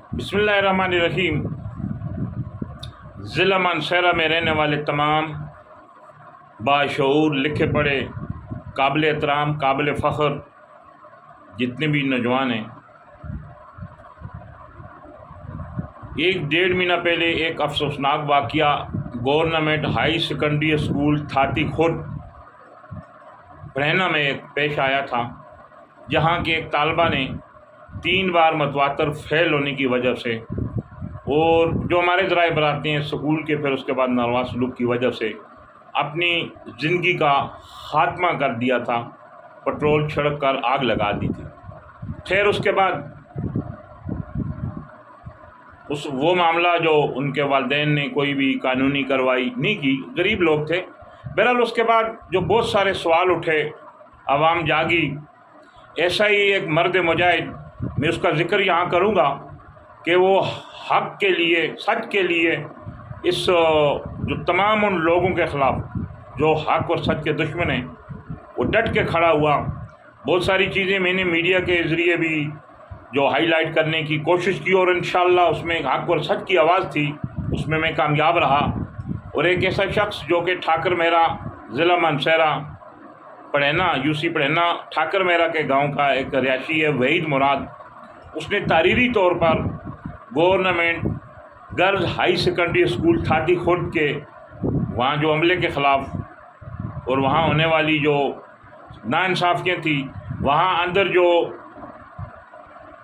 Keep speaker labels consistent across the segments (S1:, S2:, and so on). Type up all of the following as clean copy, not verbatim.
S1: बिस्मिल्लाहिर्रहमानिर्रहीम। ज़िला मानसहरा में रहने वाले तमाम बाशऊर, लिखे पढ़े, काबिल एहतराम, काबिल फ़ख्र जितने भी नौजवान हैं, एक डेढ़ महीना पहले एक अफसोसनाक वाक़या गवर्नमेंट हाई सेकेंडरी स्कूल थाती खुर्द बहना में पेश आया था, जहां की एक तालबा ने 3 बार मतवातर फेल होने की वजह से और जो हमारे ज़राए बराते हैं स्कूल के, फिर उसके बाद नारवा सलूक की वजह से अपनी ज़िंदगी का ख़ात्मा कर दिया था, पेट्रोल छिड़क कर आग लगा दी थी। खैर उसके बाद वो मामला जो उनके वालिदैन ने कोई भी कानूनी कार्रवाई नहीं की, गरीब लोग थे। बहरहाल उसके बाद जो बहुत सारे सवाल उठे, आवाम जागी। ऐसा ही एक मर्द मुजाहिद, मैं उसका ज़िक्र यहाँ करूँगा कि वो हक़ के लिए, सच के लिए, इस जो तमाम उन लोगों के ख़िलाफ़ जो हक़ और सच के दुश्मन हैं, वो डट के खड़ा हुआ। बहुत सारी चीज़ें मैंने मीडिया के ज़रिए भी जो हाईलाइट करने की कोशिश की और इंशाअल्लाह उसमें हक़ और सच की आवाज़ थी, उसमें मैं कामयाब रहा। और एक ऐसा शख्स जो कि ठाकर मेरा, ज़िला मानसहरा पढ़ेना, यूसी पढ़ेना ठाकर मेरा के गांव का एक रिहायशी है, वहीद मुराद, उसने तारीरी तौर पर government girls high secondary school थाती खुर्द के वहाँ जो अमले के ख़िलाफ़ और वहाँ होने वाली जो नाइंसाफ़ियाँ थी, वहाँ अंदर जो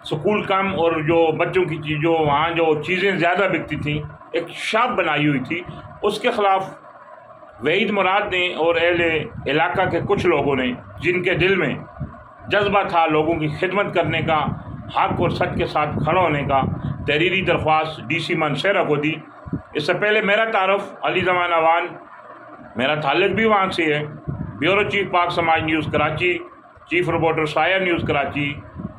S1: स्कूल कम और जो बच्चों की चीज़, जो वहाँ जो चीज़ें ज़्यादा बिकती थी, एक शॉप बनाई हुई थी, उसके ख़िलाफ़ वहीद मुराद ने और अहले इलाका के कुछ लोगों ने, जिनके दिल में जज्बा था लोगों की खिदमत करने का, हक़ और सच के साथ खड़ा होने का, तहरीरी दरख्वास्त DC मानसहरा को दी। इससे पहले मेरा तारुफ अली ज़मान अवान, मेरा ताल्लुक भी वहाँ से है। ब्यूरो चीफ पाक समाज न्यूज़ कराची, चीफ रिपोर्टर साया news Karachi,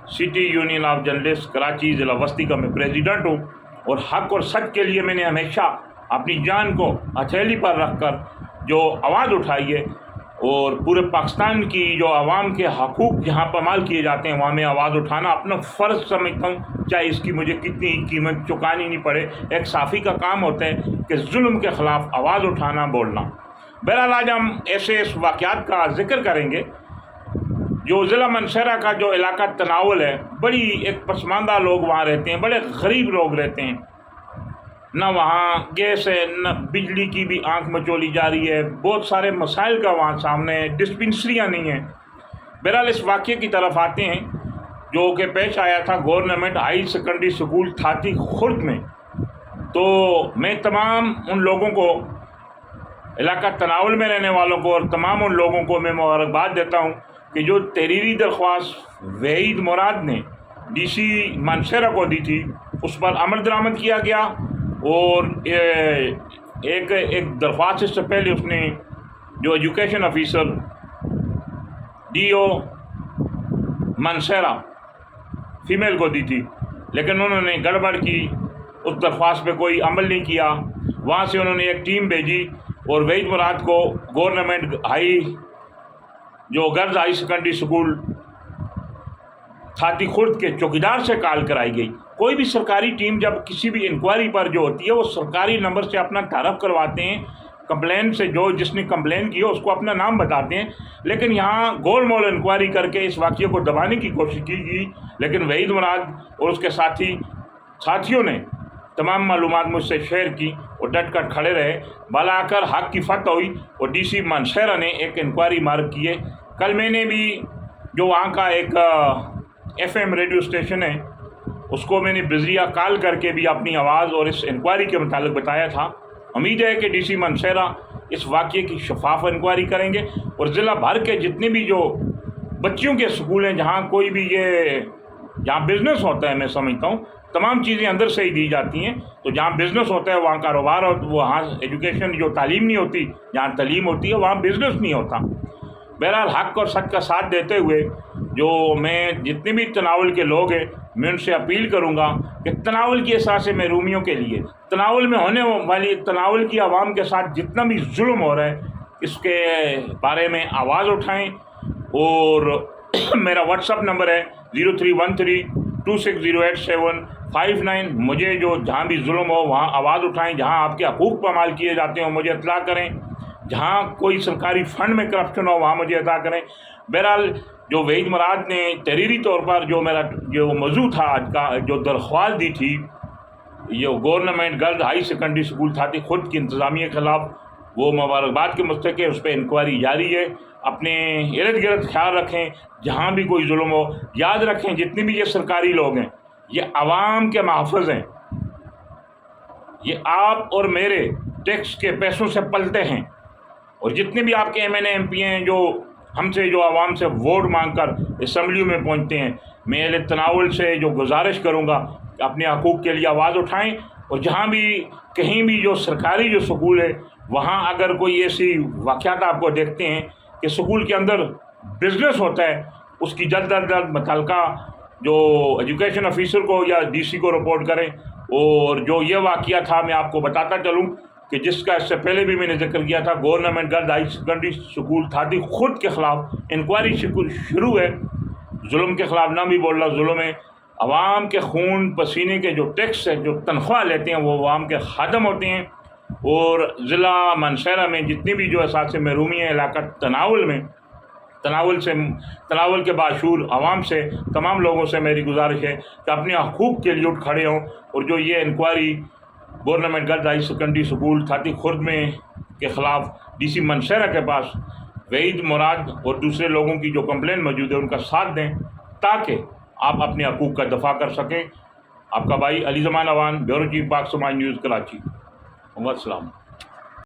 S1: city union of journalist Karachi ज़िला वस्ती का मैं प्रेसिडेंट हूँ। और हक़ और सच के लिए मैंने हमेशा अपनी जान को हथेली पर रख कर जो आवाज़ उठाई है, और पूरे पाकिस्तान की जो आवाम के हकूक़ जहाँ पामाल किए जाते हैं, वहाँ मैं आवाज़ उठाना अपना फ़र्ज़ समझता हूँ, चाहे इसकी मुझे कितनी कीमत चुकानी नहीं पड़े। एक साफ़ी का काम होता है कि जुल्म के ख़िलाफ़ आवाज़ उठाना, बोलना। बहरहाल आज हम ऐसे इस वाक़यात का ज़िक्र करेंगे जो ज़िला मानसहरा का जो इलाका तनावल है, बड़ी एक पसमानदा लोग वहाँ रहते हैं, बड़े गरीब लोग रहते हैं, न वहाँ गैस है, न बिजली की भी आंख मचोली जा रही है, बहुत सारे मसाइल का वहाँ सामने है, डिस्पेंसरियाँ नहीं हैं। बहरहाल इस वाक़े की तरफ आते हैं जो कि पेश आया था गवर्नमेंट हाई सेकेंडरी स्कूल थाती खुर्द में। तो मैं तमाम उन लोगों को, इलाका तनावल में रहने वालों को और तमाम उन लोगों को मैं मुबारकबाद देता हूँ कि जो तहरीरी दरख्वास्त वहीद मुराद ने DC मानसहरा को दी थी, उस पर अमल दरामद किया गया। और एक दरख्वास्त से पहले उसने जो education officer DO Mansehra female को दी थी, लेकिन उन्होंने गड़बड़ की, उस दरख्वास्त पे कोई अमल नहीं किया। वहाँ से उन्होंने एक टीम भेजी और वहीद मुराद को गवर्नमेंट जो गर्ल्स हाई सेकेंडरी स्कूल थाती खुर्द के चौकीदार से कॉल कराई गई। कोई भी सरकारी टीम जब किसी भी इंक्वायरी पर जो होती है, वो सरकारी नंबर से अपना तारफ़ करवाते हैं, कंप्लेन से जो जिसने कंप्लेन की हो उसको अपना नाम बताते हैं। लेकिन यहाँ गोल मोल इंक्वायरी करके इस वाक़े को दबाने की कोशिश की गई, लेकिन वहीद मुराद और उसके साथियों ने तमाम मालूमात मुझसे शेयर की और डट कर खड़े रहे। भला आकर हक़ की फतह हुई और DC मानसहरा ने एक इंक्वायरी मार्क किए। कल मैंने भी जो वहाँ का एक FM रेडियो स्टेशन है, उसको मैंने बिजरिया कॉल करके भी अपनी आवाज़ और इस इंक्वायरी के मुतालिक बताया था। उम्मीद है कि DC मानसहरा इस वाक़े की शफाफ इंक्वायरी करेंगे और ज़िला भर के जितने भी जो बच्चियों के स्कूल हैं, जहाँ कोई भी जहाँ बिज़नेस होता है, मैं समझता हूँ तमाम चीज़ें अंदर से ही दी जाती हैं। तो जहाँ बिज़नेस होता है वहाँ कारोबार और वहाँ एजुकेशन जो तालीम नहीं होती, जहाँ तालीम होती है वहाँ बिज़नेस नहीं होता। बहरहाल हक़ और सच का साथ देते हुए जो मैं जितने भी तनावल के लोग हैं, मैं उनसे अपील करूँगा कि तनावल की एहसास महरूमियों के लिए, तनावल में होने वाली तनावल की आवाम के साथ जितना भी जुल्म हो रहा है, इसके बारे में आवाज़ उठाएँ। और मेरा व्हाट्सअप नंबर है 0313 260875 مجھے جو جہاں بھی ظلم ہو وہاں آواز اٹھائیں، جہاں آپ کے حقوق پامال کیے جاتے ہوں مجھے اطلاع کریں، جہاں کوئی سرکاری فنڈ میں کرپشن ہو وہاں مجھے اطلاع کریں۔ بہرحال جو وحید مراد نے تحریری طور پر جو میرا جو موضوع تھا آج کا، جو درخواست دی تھی یہ government girls high secondary school Thatti Khurd کی انتظامیہ کے خلاف، وہ مبارکباد کے مستحق ہے، اس پہ انکوائری جاری ہے۔ اپنے ارد گرد خیال رکھیں، جہاں بھی کوئی ظلم ہو یاد رکھیں جتنے بھی یہ سرکاری لوگ ہیں یہ عوام کے محافظ ہیں، یہ آپ اور میرے ٹیکس کے پیسوں سے پلتے ہیں، اور جتنے بھی آپ کے M N A M P ہیں جو ہم سے جو عوام سے ووٹ مانگ کر اسمبلیوں میں پہنچتے ہیں، میں اہل تناول سے جو گزارش کروں گا کہ اپنے حقوق کے لیے آواز اٹھائیں، اور جہاں بھی کہیں بھی جو سرکاری جو سکول ہے وہاں اگر کوئی ایسی واقعات آپ کو دیکھتے ہیں کہ سکول کے اندر بزنس ہوتا ہے، اس کی جلد از جلد متعلقہ جو ایجوکیشن آفیسر کو یا ڈی سی کو رپورٹ کریں۔ اور جو یہ واقعہ تھا میں آپ کو بتاتا چلوں کہ جس کا اس سے پہلے بھی میں نے ذکر کیا تھا، government girls high secondary school Thatti Khurd کے خلاف انکوائری شروع ہے۔ ظلم کے خلاف نہ بھی بول رہا، ظلم ہے، عوام کے خون پسینے کے جو ٹیکس ہے جو تنخواہ لیتے ہیں وہ عوام کے خادم ہوتے ہیں۔ اور ضلع مانسہرہ میں جتنی بھی جو اساتذہ محرومی ہیں علاقہ تناول کے باشعور عوام سے تمام لوگوں سے میری گزارش ہے کہ اپنے حقوق کے لیے اٹھ کھڑے ہوں، اور جو یہ inquiry government girls high secondary school Thatti Khurd میں کے خلاف ڈی سی مانسہرہ کے پاس وحید مراد اور دوسرے لوگوں کی جو کمپلین موجود ہے ان کا ساتھ دیں تاکہ آپ اپنے حقوق کا دفاع کر سکیں۔ آپ کا بھائی علی زمان اوان، بیورو چیف پاک سماج نیوز کراچی۔ والسلام۔